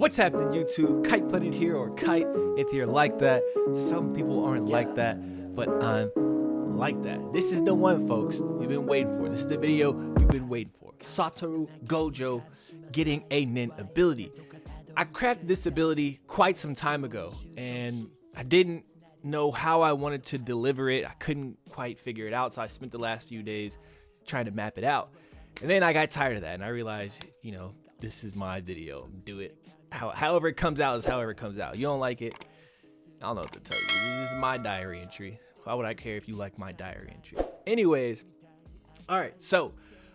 What's happening, YouTube? KitePlanet here, or Kite if you're like that. Some people aren't like that, but I'm like that. This is the one, folks, you've been waiting for. This is the video you've been waiting for. SATORU GOJO getting a NEN ability. I crafted this ability quite some time ago, and I didn't know how I wanted to deliver it. I couldn't quite figure it out, so I spent the last few days trying to map it out. And then I got tired of that, and I realized, you know, this is my video. Do it. However it comes out is however it comes out. You don't like it, I don't know what to tell you. This is my diary entry. Why would I care if you like my diary entry? Anyways, all right, so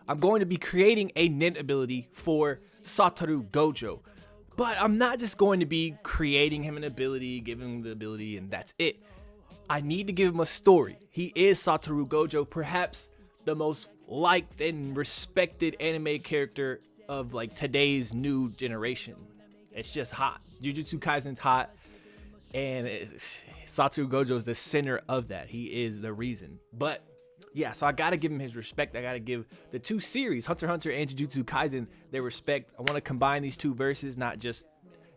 I'm going to be creating a NEN ability for SATORU GOJO. But I'm not just going to be creating him an ability, giving him the ability, and that's it. I need to give him a story. He is SATORU GOJO, perhaps the most liked and respected anime character of like today's new generation. It's just hot. Jujutsu Kaisen's hot, and SATORU GOJO is the center of that. He is the reason. But yeah, so I gotta give him his respect. I gotta give the two series, Hunter x Hunter and Jujutsu Kaisen, their respect. I want to combine these two verses, not just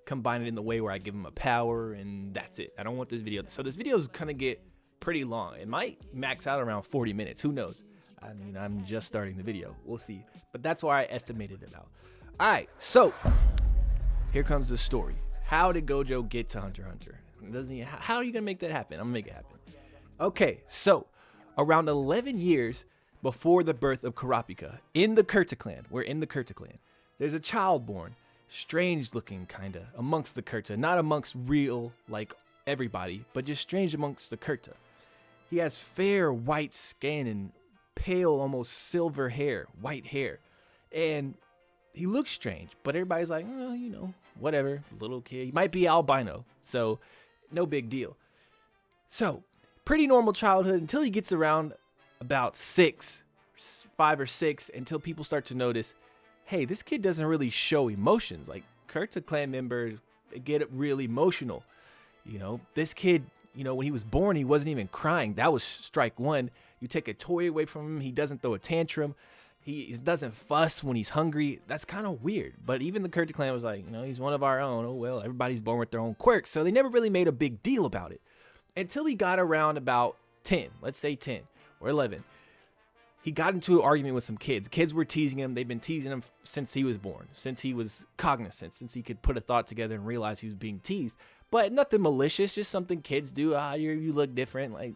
combine it in the way where I give him a power and that's it. I don't want this video. So this video is gonna get pretty long. It might max out around 40 minutes. Who knows? I mean, I'm just starting the video. We'll see. But that's why I estimated it out. All right, so here comes the story. How did Gojo get to Hunter x Hunter? How are you gonna make that happen? I'm gonna make it happen. Okay, so around 11 years before the birth of Kurapika, in the Kurta clan, we're in the Kurta clan, there's a child born, strange looking kinda, amongst the Kurta, not amongst real, like everybody, but just strange amongst the Kurta. He has fair white skin and pale, almost silver hair, white hair, and he looks strange, but everybody's like, well, you know, whatever, little kid. He might be albino, so no big deal. So, pretty normal childhood until he gets around about 5 or 6, until people start to notice, hey, this kid doesn't really show emotions. Like, Kurta clan members, they get really emotional. You know, this kid, you know, when he was born, he wasn't even crying. That was strike one. You take a toy away from him, he doesn't throw a tantrum. He doesn't fuss when he's hungry. That's kind of weird. But even the Kurta clan was like, you know, he's one of our own. Oh, well, everybody's born with their own quirks. So they never really made a big deal about it. Until he got around about 10, let's say 10 or 11. He got into an argument with some kids. Kids were teasing him. They've been teasing him since he was born, since he was cognizant, since he could put a thought together and realize he was being teased. But nothing malicious, just something kids do. You look different, like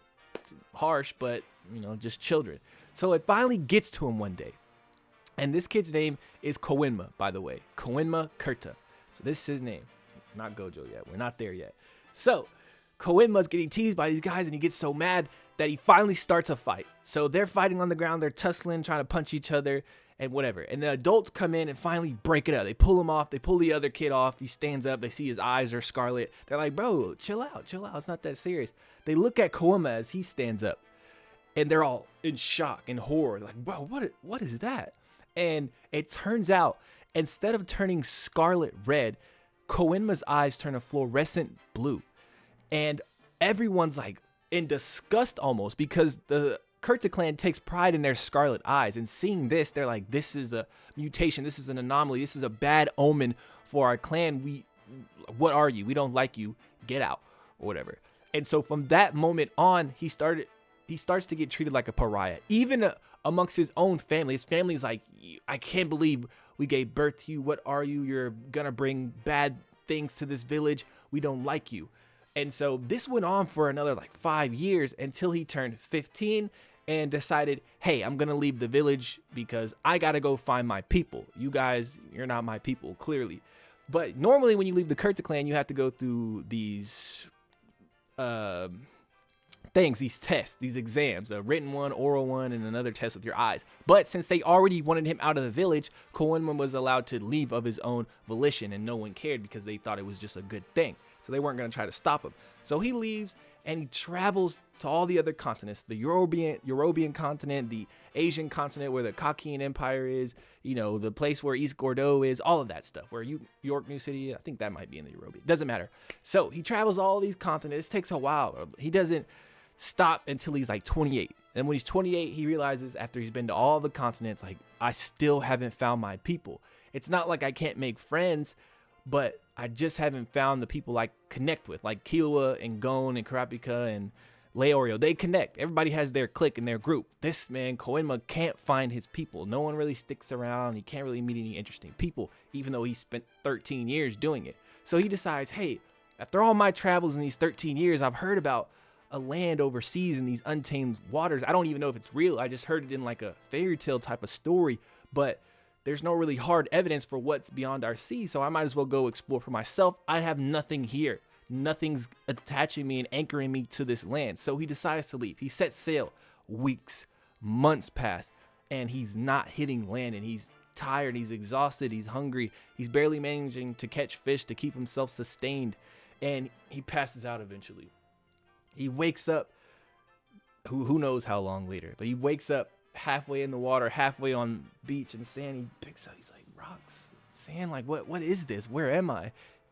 harsh, but, you know, just children. So it finally gets to him one day. And this kid's name is Koenma, by the way. Koenma Kurta. So this is his name. Not Gojo yet. We're not there yet. So Koenma's getting teased by these guys, and he gets so mad that he finally starts a fight. So they're fighting on the ground. They're tussling, trying to punch each other and whatever. And the adults come in and finally break it up. They pull him off. They pull the other kid off. He stands up. They see his eyes are scarlet. They're like, bro, chill out. Chill out. It's not that serious. They look at Koenma as he stands up. And they're all in shock and horror. Like, bro, what is that? And it turns out, instead of turning scarlet red, Koenma's eyes turn a fluorescent blue. And everyone's like in disgust almost, because the Kurta clan takes pride in their scarlet eyes. And seeing this, they're like, this is a mutation. This is an anomaly. This is a bad omen for our clan. What are you? We don't like you. Get out, or whatever. And so from that moment on, he starts to get treated like a pariah, even amongst his own family. His family's like, I can't believe we gave birth to you. What are you? You're gonna bring bad things to this village. We don't like you. And so this went on for another like 5 years, until he turned 15 and decided, hey, I'm gonna leave the village because I gotta go find my people. You guys, you're not my people, clearly. But normally when you leave the Kurta clan, you have to go through these things, these tests, these exams, a written one, oral one, and another test with your eyes. But since they already wanted him out of the village, Koenma was allowed to leave of his own volition, and no one cared because they thought it was just a good thing. So they weren't going to try to stop him. So he leaves and he travels to all the other continents, the European continent, the Asian continent where the Kakian Empire is, you know, the place where East Gordo is, all of that stuff, where York New City, I think that might be in the European, doesn't matter. So he travels all these continents. It takes a while. He doesn't stop until he's like 28. And when he's 28, he realizes, after he's been to all the continents, like, I still haven't found my people. It's not like I can't make friends, but I just haven't found the people I connect with, like Killua and Gon and Kurapika and Leorio. They connect. Everybody has their clique and their group. This man, Koenma, can't find his people. No one really sticks around. He can't really meet any interesting people, even though he spent 13 years doing it. So he decides, hey, after all my travels in these 13 years, I've heard about a land overseas in these untamed waters. I don't even know if it's real. I just heard it in like a fairy tale type of story, but there's no really hard evidence for what's beyond our sea. So I might as well go explore for myself. I have nothing here. Nothing's attaching me and anchoring me to this land. So he decides to leave. He sets sail. Weeks, months pass, and he's not hitting land, and he's tired, he's exhausted, he's hungry, he's barely managing to catch fish to keep himself sustained, and he passes out eventually. He wakes up, who knows how long later, but he wakes up halfway in the water, halfway on beach and sand. He picks up, he's like, rocks, sand, like what is this? Where am I?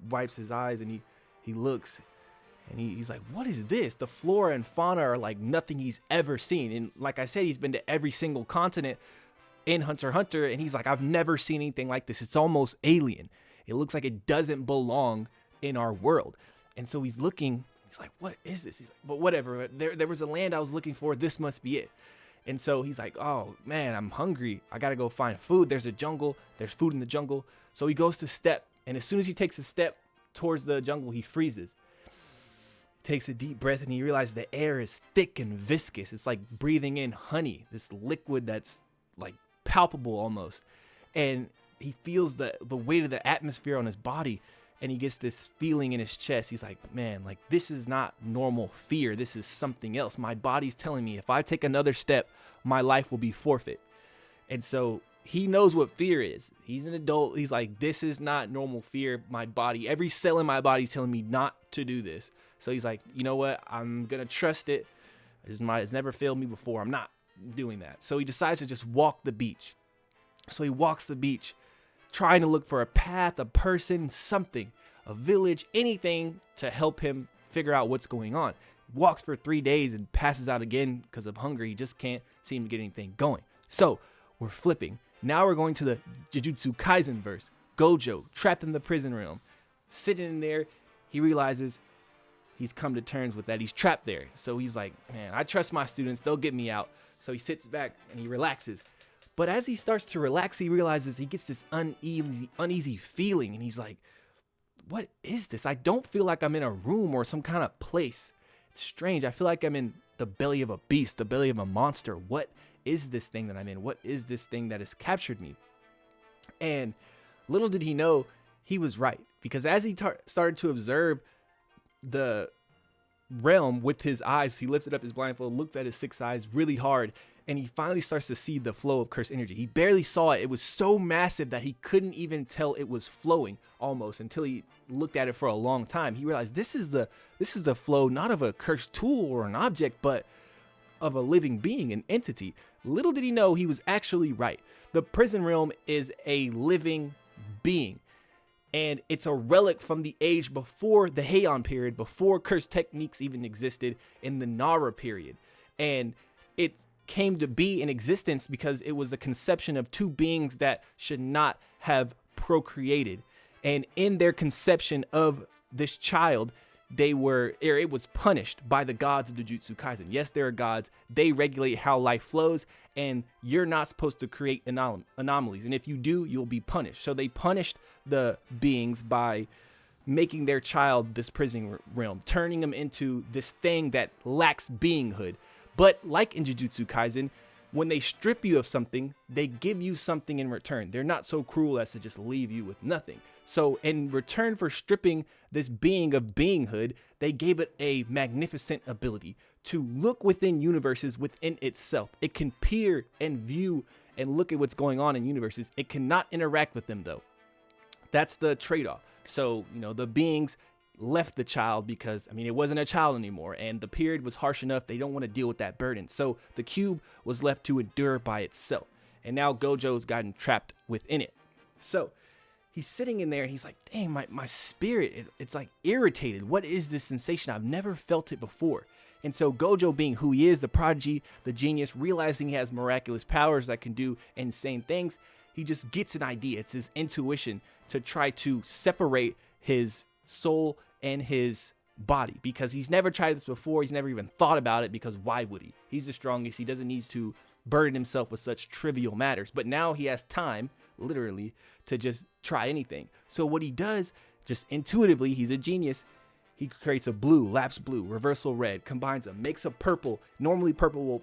Wipes his eyes and he looks, and he's like, what is this? The flora and fauna are like nothing he's ever seen. And like I said, he's been to every single continent in Hunter x Hunter, and he's like, I've never seen anything like this. It's almost alien. It looks like it doesn't belong in our world. And so he's looking, he's like, what is this? He's like, but whatever, there was a land I was looking for. This must be it. And so he's like, oh man, I'm hungry. I gotta go find food. There's a jungle. There's food in the jungle. So he goes to step, and as soon as he takes a step towards the jungle, he freezes. Takes a deep breath, and he realizes the air is thick and viscous. It's like breathing in honey, this liquid that's like palpable almost. And he feels the weight of the atmosphere on his body, and he gets this feeling in his chest. He's like, man, like this is not normal fear. This is something else. My body's telling me if I take another step, my life will be forfeit. And so he knows what fear is. He's an adult. He's like, this is not normal fear. My body, every cell in my body is telling me not to do this. So he's like, you know what? I'm going to trust it. It's never failed me before. I'm not doing that. So he decides to just walk the beach. So he walks the beach, trying to look for a path, a person, something, a village, anything to help him figure out what's going on. He walks for 3 days and passes out again because of hunger. He just can't seem to get anything going. So we're flipping. Now we're going to the Jujutsu Kaisen verse. Gojo, trapped in the prison realm. Sitting in there, he realizes he's come to terms with that. He's trapped there. So he's like, man, I trust my students. They'll get me out. So he sits back and he relaxes. But as he starts to relax, he realizes he gets this uneasy feeling. And he's like, what is this? I don't feel like I'm in a room or some kind of place. It's strange. I feel like I'm in the belly of a beast, the belly of a monster. What is this thing that I'm in? What is this thing that has captured me? And little did he know, he was right. Because as he started to observe the realm with his eyes, he lifted up his blindfold, looked at his 6 eyes really hard, and he finally starts to see the flow of cursed energy. He barely saw it. It was so massive that he couldn't even tell it was flowing almost until he looked at it for a long time. He realized this is the flow not of a cursed tool or an object, but of a living being, an entity. Little did he know he was actually right. The prison realm is a living being. And it's a relic from the age before the Heian period, before cursed techniques even existed, in the Nara period. And it came to be in existence because it was the conception of two beings that should not have procreated. And in their conception of this child, it was punished by the gods of the Jujutsu Kaisen. Yes, there are gods. They regulate how life flows, and you're not supposed to create anomalies. And if you do, you'll be punished. So they punished the beings by making their child this prison realm, turning them into this thing that lacks beinghood. But like in Jujutsu Kaisen, when they strip you of something, they give you something in return. They're not so cruel as to just leave you with nothing. So in return for stripping this being of beinghood, they gave it a magnificent ability to look within universes within itself. It can peer and view and look at what's going on in universes. It cannot interact with them though. That's the trade-off. So, the beings left the child because, it wasn't a child anymore, and the period was harsh enough. They don't want to deal with that burden. So the cube was left to endure by itself. And now Gojo's gotten trapped within it. So he's sitting in there and he's like, dang, my spirit, it's like irritated. What is this sensation? I've never felt it before. And so Gojo, being who he is, the prodigy, the genius, realizing he has miraculous powers that can do insane things, he just gets an idea. It's his intuition to try to separate his soul and his body, because he's never tried this before. He's never even thought about it, because why would he? He's the strongest. He doesn't need to burden himself with such trivial matters. But now he has time, literally, to just try anything. So what he does, just intuitively, he's a genius. He creates a blue, lapse blue, reversal red, combines them, makes a purple. Normally purple will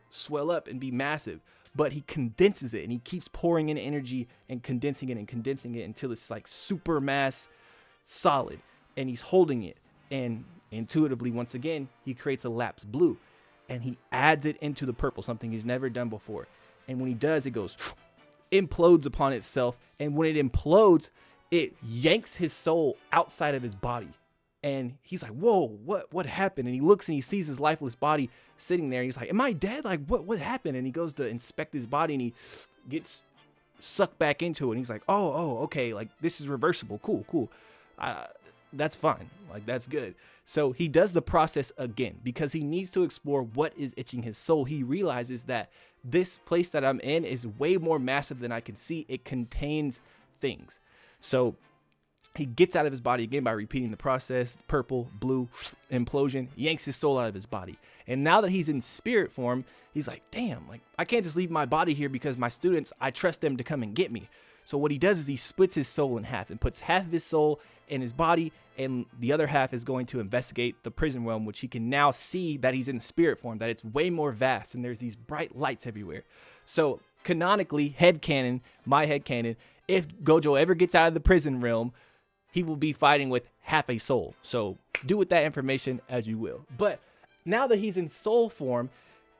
swell up and be massive, but he condenses it, and he keeps pouring in energy and condensing it until it's like super mass solid, and he's holding it. And intuitively, once again, he creates a lapse blue, and he adds it into the purple, something he's never done before. And when he does, it goes implodes upon itself, and when it implodes, it yanks his soul outside of his body. And he's like, whoa, what happened? And he looks and he sees his lifeless body sitting there. And he's like, am I dead? Like, what happened? And he goes to inspect his body, and he gets sucked back into it. And he's like, oh, okay, like this is reversible. Cool. That's fine. Like, that's good. So he does the process again because he needs to explore what is itching his soul. He realizes that this place that I'm in is way more massive than I can see. It contains things. So he gets out of his body again by repeating the process. Purple, blue, implosion, yanks his soul out of his body. And now that he's in spirit form, he's like, damn, like I can't just leave my body here because my students, I trust them to come and get me. So what he does is he splits his soul in half and puts half of his soul in his body, and the other half is going to investigate the prison realm, which he can now see that he's in spirit form, that it's way more vast, and there's these bright lights everywhere. So canonically, my headcanon, if Gojo ever gets out of the prison realm, he will be fighting with half a soul. So do with that information as you will. But now that he's in soul form,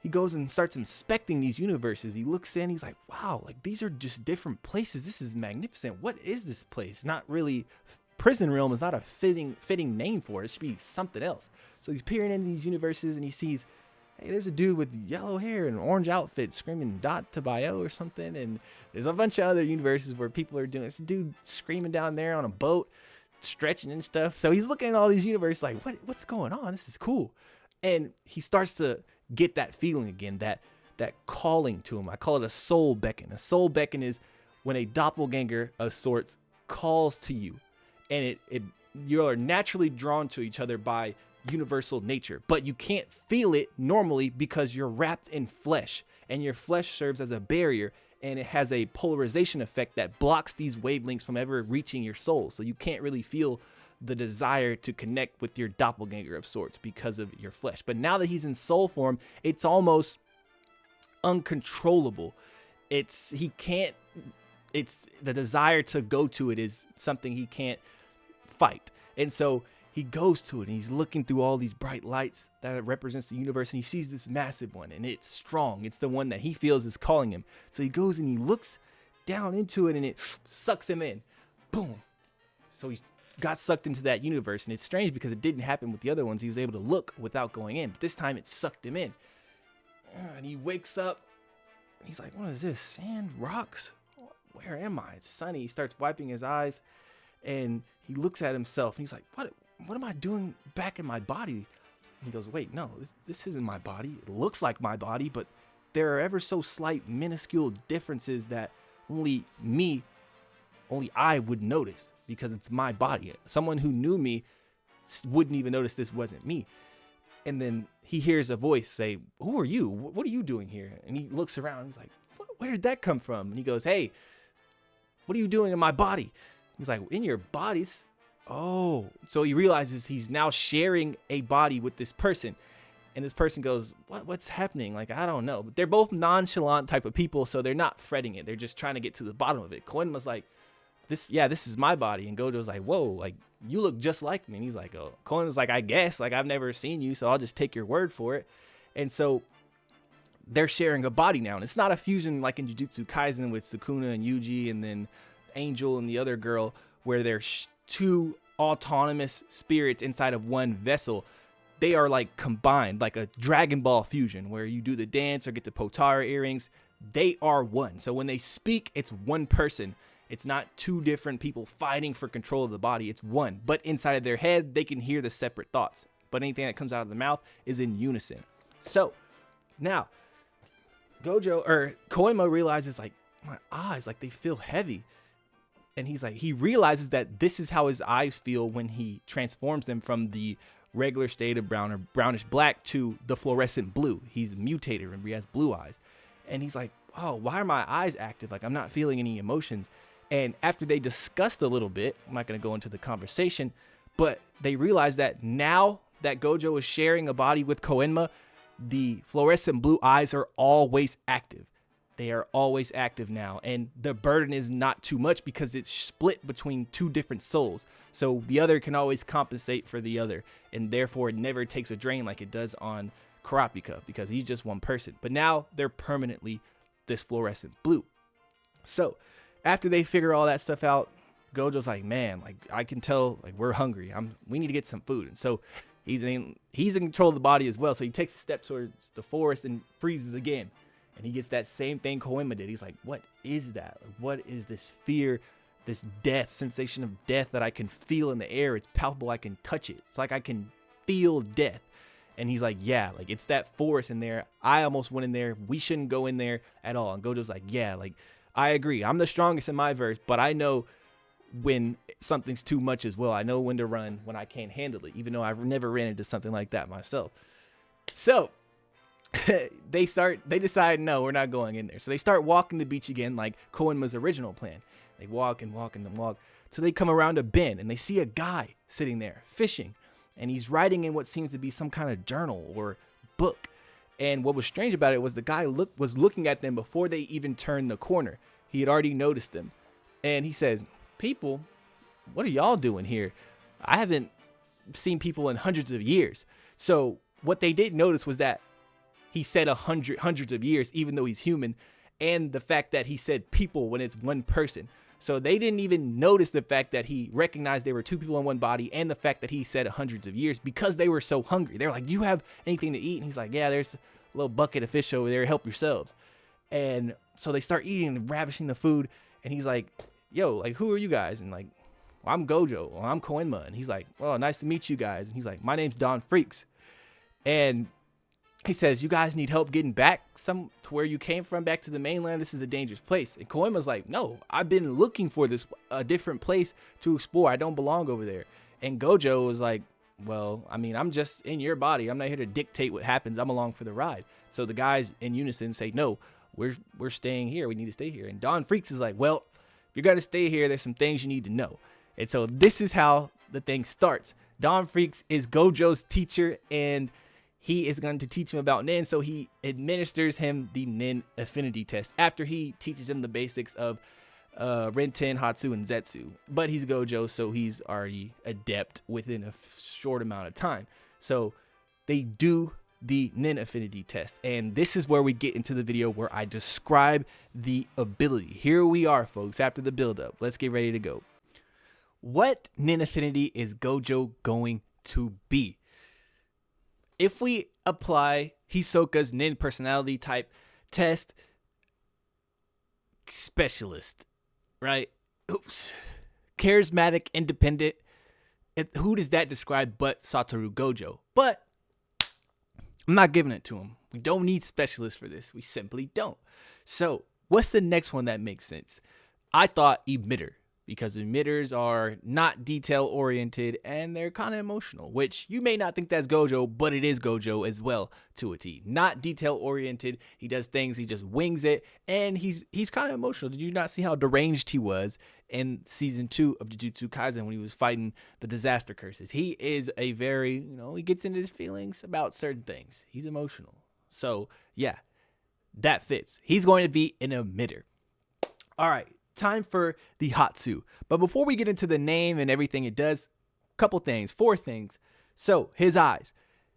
he goes and starts inspecting these universes. He looks in, he's like, wow, like these are just different places. This is magnificent. What is this place? Not really, prison realm is not a fitting name for it. It should be something else. So he's peering in these universes, and he sees, hey, there's a dude with yellow hair and orange outfit screaming "Dot to Bio" or something. And there's a bunch of other universes where people are doing this. Dude screaming down there on a boat, stretching and stuff. So he's looking at all these universes like, what's going on? This is cool. And he starts to get that feeling again, that calling to him. I call it a soul beckon. A soul beckon is when a doppelganger of sorts calls to you, and you are naturally drawn to each other by universal nature, but you can't feel it normally because you're wrapped in flesh, and your flesh serves as a barrier, and it has a polarization effect that blocks these wavelengths from ever reaching your soul. So you can't really feel the desire to connect with your doppelganger of sorts because of your flesh. But now that he's in soul form, it's almost uncontrollable. It's the desire to go to it is something he can't fight. And so he goes to it, and he's looking through all these bright lights that represents the universe, and he sees this massive one, and it's strong. It's the one that he feels is calling him. So he goes and he looks down into it, and it sucks him in. Boom. So he got sucked into that universe, and it's strange because it didn't happen with the other ones. He was able to look without going in, but this time it sucked him in. And he wakes up, and he's like, what is this? Sand? Rocks? Where am I? It's sunny. He starts wiping his eyes, and he looks at himself, and he's like, what am I doing back in my body? And he goes, wait, no, this isn't my body. It looks like my body, but there are ever so slight minuscule differences that only I would notice because it's my body. Someone who knew me wouldn't even notice this wasn't me. And then he hears a voice say, who are you? What are you doing here? And he looks around. He's like, where did that come from? And he goes, hey, what are you doing in my body? He's like, in your body? Oh, so he realizes he's now sharing a body with this person. And this person goes, what's happening? Like, I don't know. But they're both nonchalant type of people, so they're not fretting it. They're just trying to get to the bottom of it. Koenma's like, this is my body. And Gojo's like, whoa, like, you look just like me. And he's like, oh. Koenma's like, I guess. Like, I've never seen you, so I'll just take your word for it. And so they're sharing a body now. And it's not a fusion like in Jujutsu Kaisen with Sukuna and Yuji and then Angel and the other girl, where they're two autonomous spirits inside of one vessel. They are like combined, like a Dragon Ball fusion, where you do the dance or get the Potara earrings. They are one. So when they speak, it's one person. It's not two different people fighting for control of the body. It's one. But inside of their head, they can hear the separate thoughts. But anything that comes out of the mouth is in unison. So now Koenma realizes, like, my eyes, like, they feel heavy. And he's like, he realizes that this is how his eyes feel when he transforms them from the regular state of brown or brownish black to the fluorescent blue. He's mutated, remember, he has blue eyes. And he's like, oh, why are my eyes active? Like, I'm not feeling any emotions. And after they discussed a little bit, I'm not going to go into the conversation, but they realized that now that Gojo is sharing a body with Koenma, the fluorescent blue eyes are always active. They are always active now, and the burden is not too much because it's split between two different souls. So the other can always compensate for the other, and therefore it never takes a drain like it does on Kurapika because he's just one person. But now they're permanently this fluorescent blue. So after they figure all that stuff out, Gojo's like, man, like, I can tell, like, we're hungry. We need to get some food. And so he's in control of the body as well. So he takes a step towards the forest and freezes again. And he gets that same thing Koenma did. He's like, what is that? Like, what is this fear, this death, sensation of death that I can feel in the air? It's palpable. I can touch it. It's like I can feel death. And he's like, yeah, like, it's that forest in there. I almost went in there. We shouldn't go in there at all. And Gojo's like, yeah, like, I agree. I'm the strongest in my verse, but I know when something's too much as well. I know when to run when I can't handle it, even though I've never ran into something like that myself. So they decide, no, we're not going in there. So they start walking the beach again, like Koenma's original plan. They walk and walk and walk. So they come around a bend and they see a guy sitting there fishing, and he's writing in what seems to be some kind of journal or book. And what was strange about it was the guy was looking at them before they even turned the corner. He had already noticed them. And he says, people, what are y'all doing here? I haven't seen people in hundreds of years. So what they didn't notice was that he said hundreds of years, even though he's human, and the fact that he said people when it's one person. So they didn't even notice the fact that he recognized there were two people in one body, and the fact that he said hundreds of years because they were so hungry. They're like, do you have anything to eat? And he's like, yeah, there's a little bucket of fish over there. Help yourselves. And so they start eating and ravishing the food. And he's like, yo, like, who are you guys? And like, well, I'm Gojo. Well, I'm Koenma. And he's like, well, nice to meet you guys. And he's like, my name's Don Freaks. And he says, you guys need help getting back to where you came from, back to the mainland. This is a dangerous place. And Koenma's like, no, I've been looking for a different place to explore. I don't belong over there. And Gojo was like, well, I mean, I'm just in your body. I'm not here to dictate what happens. I'm along for the ride. So the guys in unison say, no, we're staying here. We need to stay here. And Don Freaks is like, well, if you're going to stay here, there's some things you need to know. And so this is how the thing starts. Don Freaks is Gojo's teacher, and he is going to teach him about NEN. So he administers him the NEN affinity test after he teaches him the basics of Renten, Hatsu, and Zetsu. But he's Gojo, so he's already adept within a short amount of time. So they do the NEN affinity test, and this is where we get into the video where I describe the ability. Here we are, folks, after the build-up. Let's get ready to go. What NEN affinity is Gojo going to be? If we apply Hisoka's NEN personality type test, specialist, right? Oops. Charismatic, independent. Who does that describe but Satoru Gojo? But I'm not giving it to him. We don't need specialists for this. We simply don't. So what's the next one that makes sense? I thought emitter, because emitters are not detail oriented and they're kind of emotional, which you may not think that's Gojo, but it is Gojo as well to a T. Not detail oriented. He does things, he just wings it, and he's kind of emotional. Did you not see how deranged he was in season 2 of Jujutsu Kaisen when he was fighting the disaster curses? He is a very, he gets into his feelings about certain things. He's emotional. So yeah, that fits. He's going to be an emitter. All right. Time for the Hatsu. But before we get into the name and everything it does, four things. So his eyes.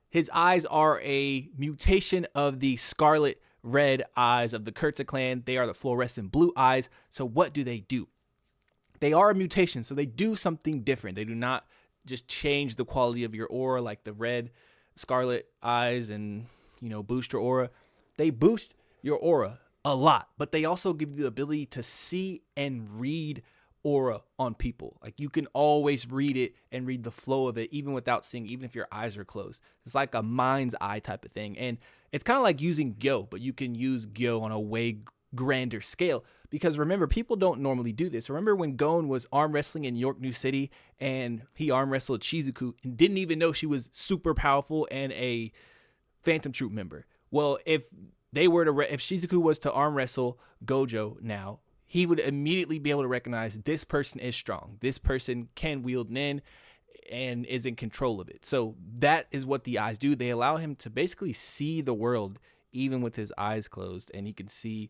His eyes are a mutation of the scarlet red eyes of the Kurtz clan. They are the fluorescent blue eyes. So what do? They are a mutation. So they do something different. They do not just change the quality of your aura like the red scarlet eyes and, boost your aura. They boost your aura a lot, but they also give you the ability to see and read aura on people. Like, you can always read it and read the flow of it, even without seeing, even if your eyes are closed. It's like a mind's eye type of thing. And it's kind of like using Gyo, but you can use Gyo on a way grander scale. Because remember, people don't normally do this. Remember when Gon was arm wrestling in York New City and he arm wrestled Shizuku and didn't even know she was super powerful and a Phantom Troop member? Well, if Shizuku was to arm wrestle Gojo now, he would immediately be able to recognize this person is strong. This person can wield Nen and is in control of it. So that is what the eyes do. They allow him to basically see the world even with his eyes closed, and he can see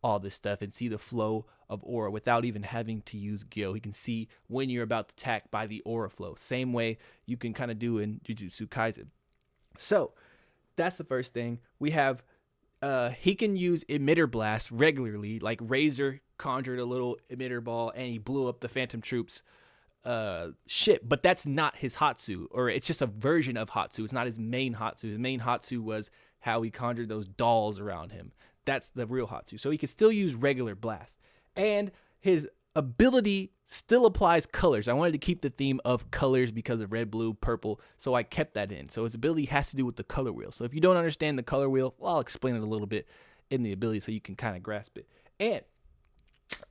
all this stuff and see the flow of aura without even having to use Gyo. He can see when you're about to attack by the aura flow. Same way you can kind of do in Jujutsu Kaisen. So that's the first thing. We have he can use emitter blast regularly, like Razor conjured a little emitter ball and he blew up the Phantom Troops ship, but that's not his Hatsu, or it's just a version of Hatsu. It's not his main Hatsu. His main Hatsu was how he conjured those dolls around him. That's the real Hatsu. So he can still use regular blast. And his ability still applies colors. I wanted to keep the theme of colors because of red, blue, purple, so I kept that in. So his ability has to do with the color wheel. So if you don't understand the color wheel, well, I'll explain it a little bit in the ability so you can kind of grasp it. And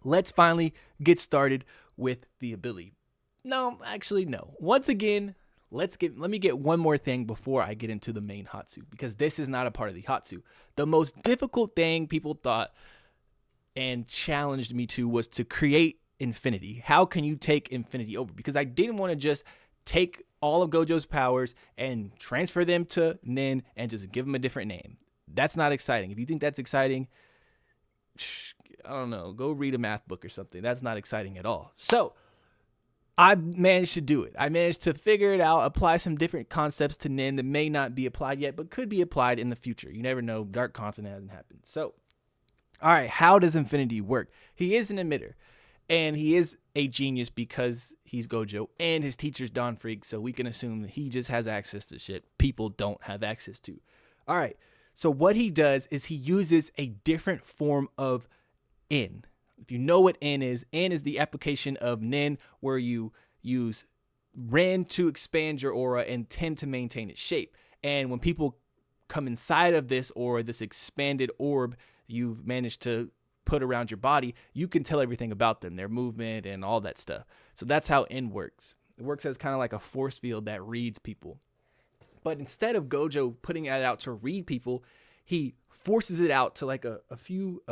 let's finally get started with the ability. No, actually, no. Once again, let me get one more thing before I get into the main Hatsu, because this is not a part of the Hatsu. The most difficult thing people thought and challenged me to was to create infinity. How can you take infinity over? Because I didn't want to just take all of Gojo's powers and transfer them to Nen and just give them a different name. That's not exciting. If you think that's exciting, I don't know, go read a math book or something. That's not exciting at all. So I managed to do it. I managed to figure it out, apply some different concepts to Nen that may not be applied yet, but could be applied in the future. You never know. Dark Continent hasn't happened. So, all right, how does infinity work? He is an emitter, and he is a genius because he's Gojo, and his teacher's Dawn Freak, so we can assume that he just has access to shit people don't have access to. All right, so what he does is he uses a different form of N. If you know what N is the application of Nen, where you use Ren to expand your aura and Ten to maintain its shape. And when people come inside of this aura, this expanded orb you've managed to put around your body, you can tell everything about them, their movement and all that stuff. So that's how N works. It works as kind of like a force field that reads people. But instead of Gojo putting it out to read people, he forces it out to like a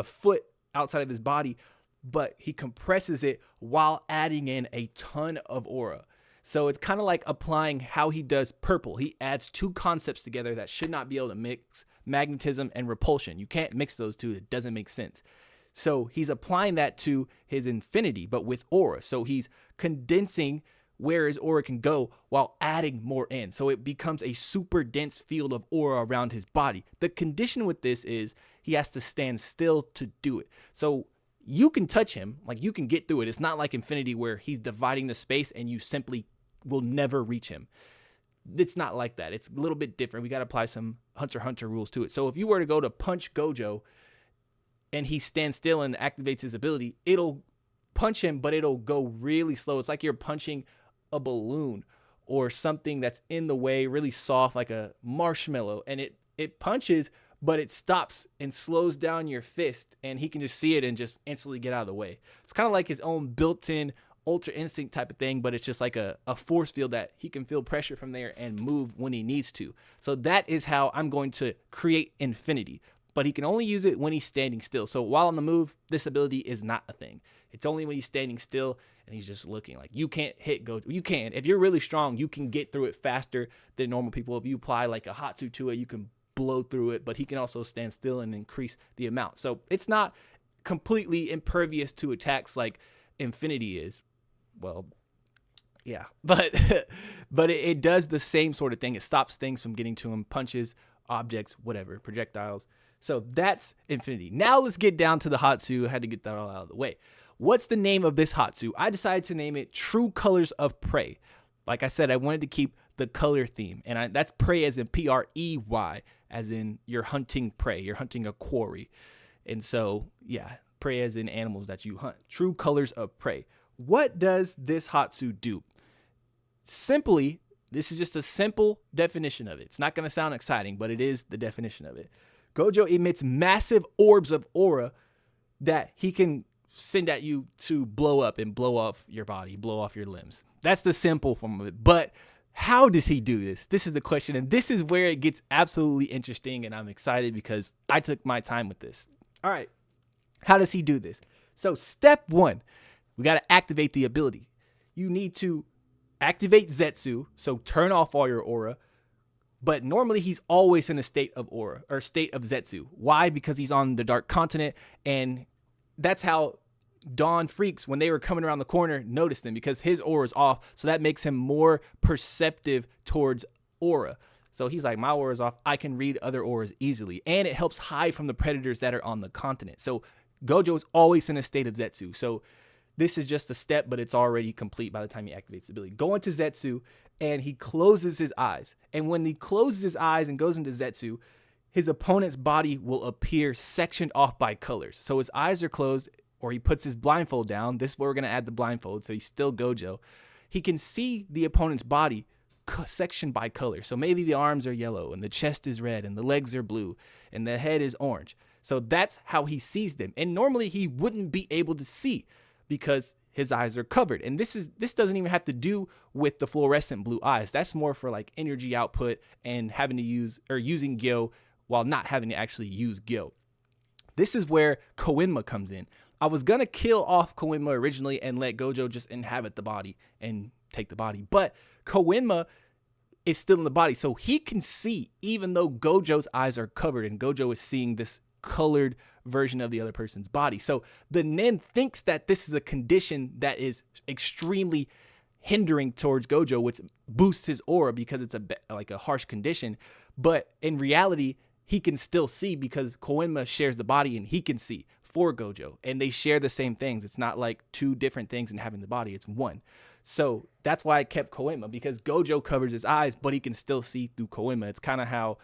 foot outside of his body, but he compresses it while adding in a ton of aura. So it's kind of like applying how he does purple. He adds two concepts together that should not be able to mix: magnetism and repulsion. You can't mix those two. It doesn't make sense. So he's applying that to his infinity, but with aura. So he's condensing where his aura can go while adding more in. So it becomes a super dense field of aura around his body. The condition with this is he has to stand still to do it. So you can touch him, like you can get through it. It's not like Infinity where he's dividing the space and you simply will never reach him. It's not like that. It's a little bit different. We got to apply some Hunter x Hunter rules to it. So if you were to go to punch Gojo and he stands still and activates his ability, it'll punch him, but it'll go really slow. It's like you're punching a balloon or something that's in the way, really soft, like a marshmallow, and it punches, but it stops and slows down your fist, and he can just see it and just instantly get out of the way. It's kind of like his own built-in Ultra Instinct type of thing, but it's just like a force field that he can feel pressure from there and move when he needs to. So that is how I'm going to create infinity, but he can only use it when he's standing still. So while on the move, this ability is not a thing. It's only when he's standing still and he's just looking. Like, you can't hit Gojo. You can. If you're really strong, you can get through it faster than normal people. If you apply like a Hatsu to it, you can blow through it, but he can also stand still and increase the amount. So it's not completely impervious to attacks like Infinity is. Well, yeah, but it does the same sort of thing. It stops things from getting to him, punches, objects, whatever, projectiles. So that's Infinity. Now let's get down to the Hatsu. I had to get that all out of the way. What's the name of this Hatsu? I decided to name it True Colors of Prey. Like I said, I wanted to keep the color theme, and that's prey as in Prey, as in you're hunting prey, you're hunting a quarry. And so, yeah, prey as in animals that you hunt. True Colors of Prey. What does this Hatsu do? Simply, this is just a simple definition of it. It's not going to sound exciting, but it is the definition of it. Gojo emits massive orbs of aura that he can send at you to blow up and blow off your body, blow off your limbs. That's the simple form of it. But how does he do this? This is the question. And this is where it gets absolutely interesting. And I'm excited because I took my time with this. All right. How does he do this? So step one, we got to activate the ability. You need to activate Zetsu. So turn off all your aura. But normally he's always in a state of aura or state of Zetsu. Why? Because he's on the Dark Continent, and that's how Dawn Freaks, when they were coming around the corner, noticed him, because his aura is off. So that makes him more perceptive towards aura. So he's like, my aura is off. I can read other auras easily. And it helps hide from the predators that are on the continent. So Gojo is always in a state of Zetsu. So this is just a step, but it's already complete by the time he activates the ability. Go into Zetsu, and he closes his eyes. And when he closes his eyes and goes into Zetsu, his opponent's body will appear sectioned off by colors. So his eyes are closed, or he puts his blindfold down. This is where we're going to add the blindfold, so he's still Gojo. He can see the opponent's body sectioned by color. So maybe the arms are yellow, and the chest is red, and the legs are blue, and the head is orange. So that's how he sees them. And normally he wouldn't be able to see because his eyes are covered. And this doesn't even have to do with the fluorescent blue eyes. That's more for like energy output and having to use or using Gyo while not having to actually use Gyo. This is where Koenma comes in. I was going to kill off Koenma originally and let Gojo just inhabit the body and take the body. But Koenma is still in the body, so he can see even though Gojo's eyes are covered and Gojo is seeing this colored version of the other person's body. So the NEN thinks that this is a condition that is extremely hindering towards Gojo, which boosts his aura because it's like a harsh condition. But in reality, he can still see because Koenma shares the body and he can see for Gojo, and they share the same things. It's not like two different things in having the body, it's one. So that's why I kept Koenma, because Gojo covers his eyes, but he can still see through Koenma. It's kind of how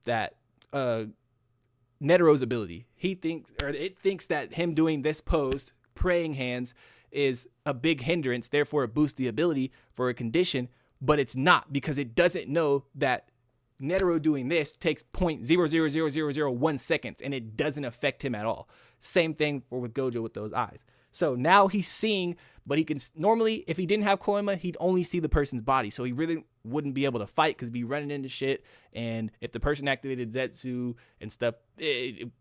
that Netero's ability. It thinks that him doing this pose, praying hands, is a big hindrance. Therefore, it boosts the ability for a condition, but it's not, because it doesn't know that Netero doing this takes 0.00001 seconds, and it doesn't affect him at all. Same thing with Gojo with those eyes. So now he's seeing, but he can normally, if he didn't have Koenma, he'd only see the person's body. So he really wouldn't be able to fight because he'd be running into shit. And if the person activated Zetsu and stuff, it'd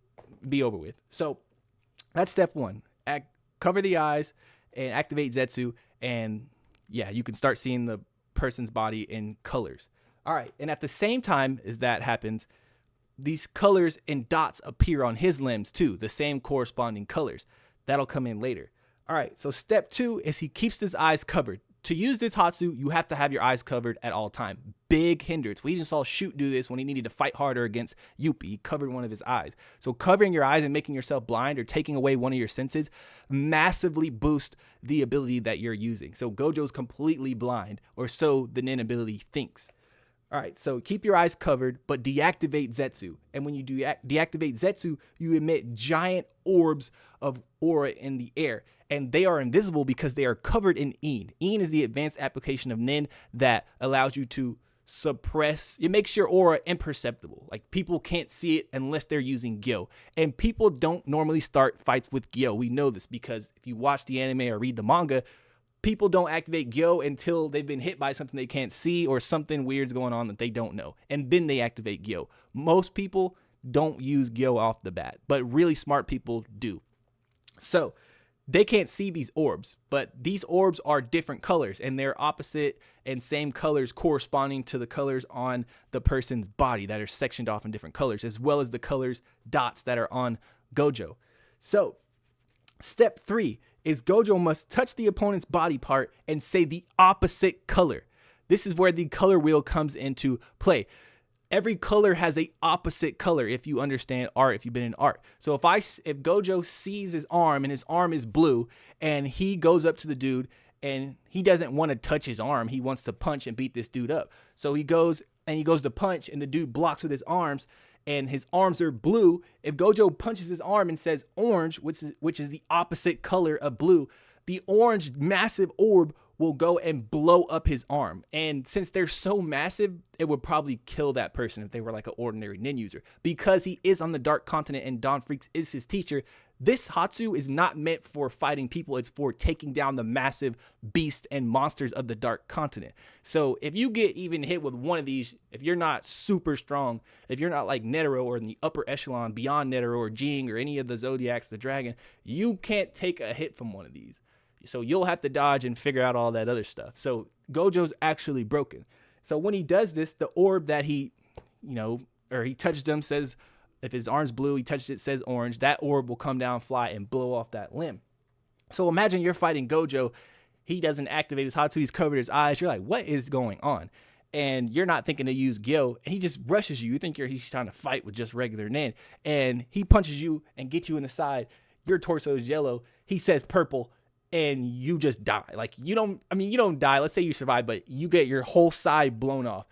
be over with. So that's step one. Cover the eyes and activate Zetsu. And yeah, you can start seeing the person's body in colors. All right. And at the same time as that happens, these colors and dots appear on his limbs too, the same corresponding colors. That'll come in later. All right, so step two is he keeps his eyes covered. To use this Hatsu, you have to have your eyes covered at all time. Big hindrance. We even saw Shoot do this when he needed to fight harder against Yuppie. He covered one of his eyes. So covering your eyes and making yourself blind or taking away one of your senses massively boost the ability that you're using. So Gojo's completely blind, or so the NEN ability thinks. All right, so keep your eyes covered, but deactivate Zetsu. And when you deactivate Zetsu, you emit giant orbs of aura in the air. And they are invisible because they are covered in NEN. NEN is the advanced application of NEN that allows you to suppress, it makes your aura imperceptible. Like, people can't see it unless they're using Gyo. And people don't normally start fights with Gyo. We know this because if you watch the anime or read the manga, people don't activate Gyo until they've been hit by something they can't see or something weird's going on that they don't know. And then they activate Gyo. Most people don't use Gyo off the bat, but really smart people do. So they can't see these orbs, but these orbs are different colors, and they're opposite and same colors corresponding to the colors on the person's body that are sectioned off in different colors, as well as the colors dots that are on Gojo. So step three is Gojo must touch the opponent's body part and say the opposite color. This is where the color wheel comes into play. Every color has a opposite color if you understand art, if you've been in art. So if Gojo sees his arm and his arm is blue and he goes up to the dude and he doesn't want to touch his arm, he wants to punch and beat this dude up. So he goes to punch and the dude blocks with his arms and his arms are blue. If Gojo punches his arm and says orange, which is the opposite color of blue, the orange massive orb will go and blow up his arm. And since they're so massive, it would probably kill that person if they were like an ordinary NEN user. Because he is on the Dark Continent and Dawn Freaks is his teacher, This Hatsu is not meant for fighting people. It's for taking down the massive beasts and monsters of the Dark Continent. So if you get even hit with one of these, if you're not super strong, if you're not like Netero or in the upper echelon beyond Netero or Jing or any of the Zodiacs, the dragon, you can't take a hit from one of these. So you'll have to dodge and figure out all that other stuff. So Gojo's actually broken. So when he does this, the orb that he, or he touches them says, if his arm's blue, he touches it, says orange, that orb will come down, fly, and blow off that limb. So imagine you're fighting Gojo. He doesn't activate his Hatsu. He's covered his eyes. You're like, what is going on? And you're not thinking to use Gyo, and he just rushes you. You think he's trying to fight with just regular NEN. And he punches you and gets you in the side. Your torso is yellow. He says purple, and you just die. Like, you don't die. Let's say you survive, but you get your whole side blown off.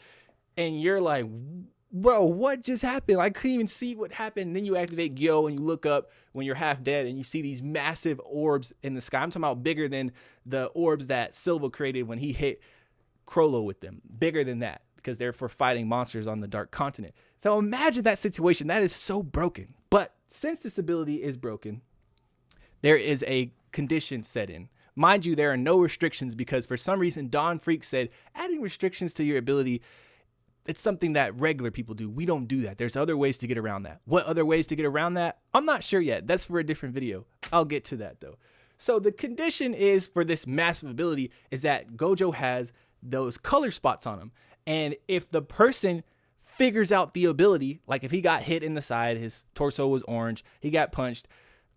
And you're like, bro, what just happened? I couldn't even see what happened. And then you activate Gyo and you look up when you're half dead and you see these massive orbs in the sky. I'm talking about bigger than the orbs that Silva created when he hit Crollo with them. Bigger than that, because they're for fighting monsters on the Dark Continent. So imagine that situation. That is so broken. But since this ability is broken, there is a condition set in. Mind you, there are no restrictions because for some reason Don Freak said adding restrictions to your ability, it's something that regular people do. We don't do that. There's other ways to get around that. What other ways to get around that? I'm not sure yet. That's for a different video. I'll get to that though. So the condition is for this massive ability is that Gojo has those color spots on him. And if the person figures out the ability, like if he got hit in the side, his torso was orange, he got punched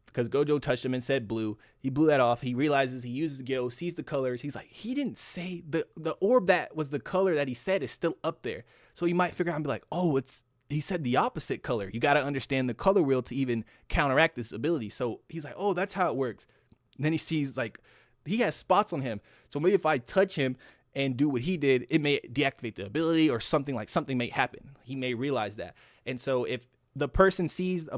because Gojo touched him and said blue. He blew that off. He realizes, he uses Gyo, sees the colors. He's like, he didn't say the orb that was the color that he said is still up there. So you might figure out and be like, oh, he said the opposite color. You got to understand the color wheel to even counteract this ability. So he's like, oh, that's how it works. And then he sees like he has spots on him. So maybe if I touch him and do what he did, it may deactivate the ability or something may happen. He may realize that. And so if the person sees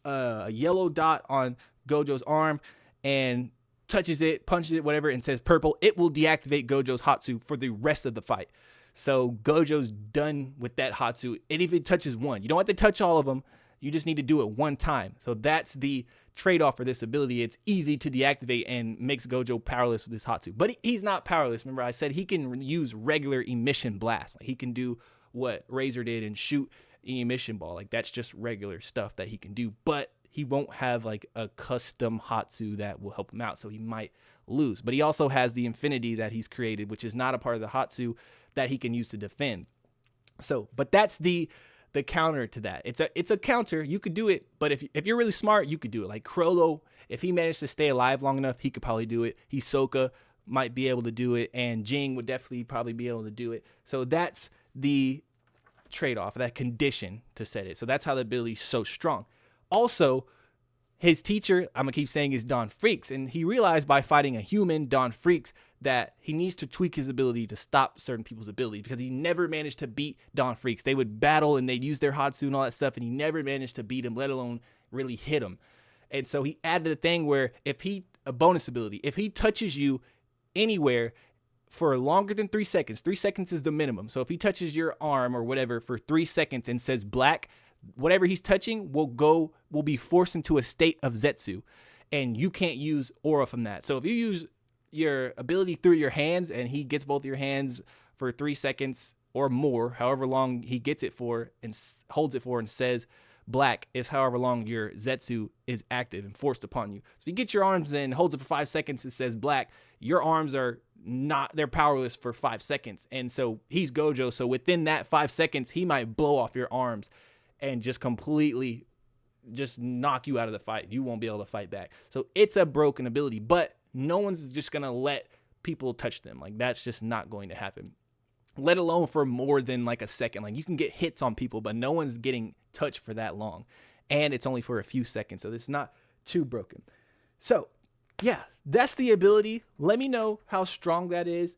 a yellow dot on Gojo's arm and touches it, punches it, whatever, and says purple, it will deactivate Gojo's Hatsu for the rest of the fight. So Gojo's done with that Hatsu. And if it touches one, you don't have to touch all of them. You just need to do it one time. So that's the trade-off for this ability. It's easy to deactivate and makes Gojo powerless with his Hatsu. But he's not powerless. Remember, I said he can use regular emission blast. Like he can do what Razor did and shoot an emission ball. Like that's just regular stuff that he can do. But he won't have like a custom Hatsu that will help him out. So he might lose. But he also has the Infinity that he's created, which is not a part of the Hatsu that he can use to defend. So, but that's the counter to that. It's a counter. You could do it, but if you're really smart, you could do it. Like Crollo, if he managed to stay alive long enough, he could probably do it. Hisoka might be able to do it, and Jing would definitely probably be able to do it. So that's the trade-off, that condition to set it. So that's how the ability's so strong. Also, his teacher, I'm gonna keep saying, is Don Freaks, and he realized by fighting a human, Don Freaks, that he needs to tweak his ability to stop certain people's abilities because he never managed to beat Don Freaks. They would battle and they'd use their Hatsu and all that stuff, and he never managed to beat him, let alone really hit him. And so he added a thing where a bonus ability, if he touches you anywhere for longer than 3 seconds, 3 seconds is the minimum. So if he touches your arm or whatever for 3 seconds and says black, whatever he's touching will be forced into a state of Zetsu, and you can't use aura from that. So if you use your ability through your hands and he gets both your hands for 3 seconds or more, however long he gets it for and holds it for and says black is however long your Zetsu is active and forced upon you. So if you get your arms in, holds it for 5 seconds and says black, your arms are they're powerless for 5 seconds. And so he's Gojo. So within that 5 seconds, he might blow off your arms and just completely just knock you out of the fight. You won't be able to fight back. So it's a broken ability, but no one's just going to let people touch them. Like that's just not going to happen, let alone for more than like a second. Like you can get hits on people, but no one's getting touched for that long. And it's only for a few seconds. So it's not too broken. So yeah, that's the ability. Let me know how strong that is.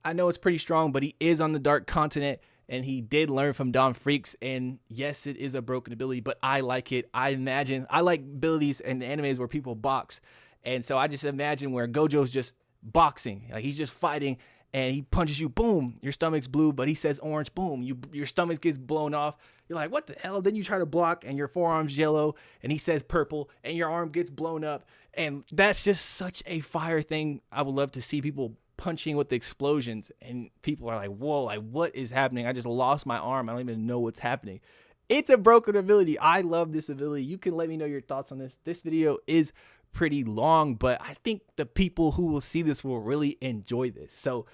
I know it's pretty strong, but he is on the Dark Continent. And he did learn from Don Freaks, and yes, it is a broken ability, but I like it. I like abilities and animes where people box, and so I just imagine where Gojo's just boxing, like he's just fighting, and he punches you, boom, your stomach's blue, but he says orange, boom, your stomach gets blown off. You're like, what the hell? Then you try to block, and your forearm's yellow, and he says purple, and your arm gets blown up. And that's just such a fire thing. I would love to see people punching with the explosions, and people are like, whoa, like, what is happening? I just lost my arm. I don't even know what's happening. It's a broken ability. I love this ability. You can let me know your thoughts on this. This video is pretty long, but I think the people who will see this will really enjoy this. So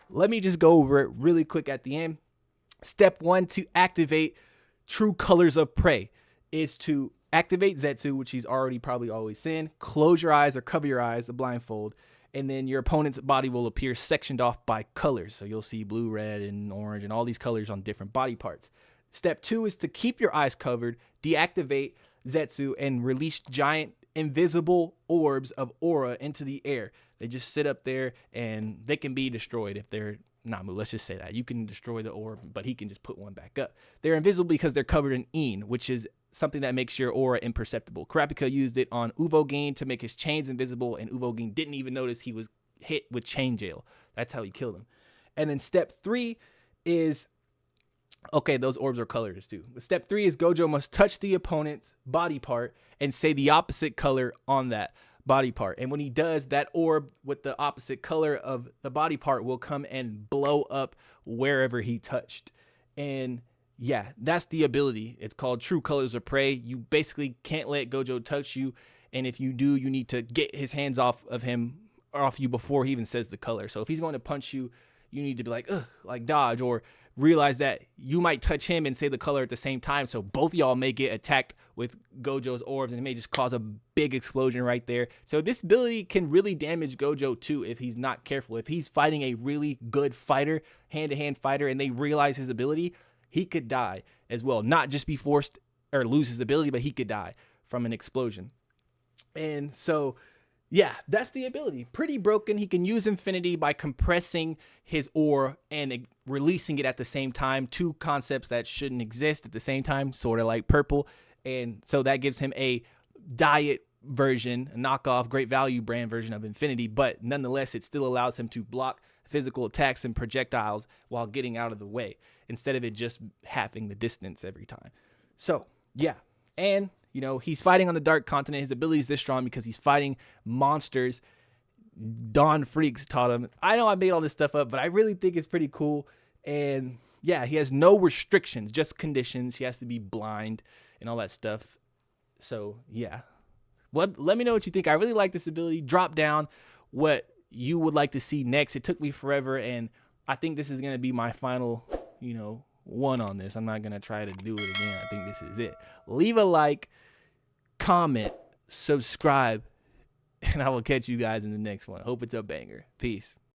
let me just go over it really quick at the end. Step 1 to activate True Colors of Prey is to activate Zetsu, which he's already probably always in. Close your eyes or cover your eyes, the blindfold, and then your opponent's body will appear sectioned off by colors. So you'll see blue, red, and orange, and all these colors on different body parts. Step 2 is to keep your eyes covered, deactivate Zetsu, and release giant invisible orbs of aura into the air. They just sit up there, and they can be destroyed if they're Namu. Let's just say that. You can destroy the orb, but he can just put one back up. They're invisible because they're covered in NEN, which is something that makes your aura imperceptible. Kurapika used it on Uvogin to make his chains invisible, and Uvogin didn't even notice he was hit with chain jail. That's how he killed him. And then step 3 is... okay, those orbs are colors too. Step 3 is Gojo must touch the opponent's body part and say the opposite color on that body part. And when he does, that orb with the opposite color of the body part will come and blow up wherever he touched. And yeah, that's the ability. It's called True Colors of Prey. You basically can't let Gojo touch you. And if you do, you need to get his hands off of him, or off you, before he even says the color. So if he's going to punch you, you need to be like, ugh, like dodge, or realize that you might touch him and say the color at the same time. So both y'all may get attacked with Gojo's orbs, and it may just cause a big explosion right there. So this ability can really damage Gojo too if he's not careful. If he's fighting a really good fighter, hand-to-hand fighter, and they realize his ability, he could die as well. Not just be forced or lose his ability, but he could die from an explosion. And so... yeah, that's the ability. Pretty broken. He can use infinity by compressing his aura and releasing it at the same time. Two concepts that shouldn't exist at the same time, sort of like purple. And so that gives him a diet version, a knockoff, great value brand version of infinity. But nonetheless, it still allows him to block physical attacks and projectiles while getting out of the way, instead of it just halving the distance every time. So, yeah. And... you know, he's fighting on the Dark Continent. His ability is this strong because he's fighting monsters. Dawn Freaks taught him. I know I made all this stuff up, but I really think it's pretty cool. And yeah, he has no restrictions, just conditions. He has to be blind and all that stuff. So yeah, let me know what you think. I really like this ability. Drop down what you would like to see next. It took me forever, and I think this is going to be my final, you know, one on this. I'm not going to try to do it again. I think this is it. Leave a like, comment, subscribe, and I will catch you guys in the next one. Hope it's a banger. Peace.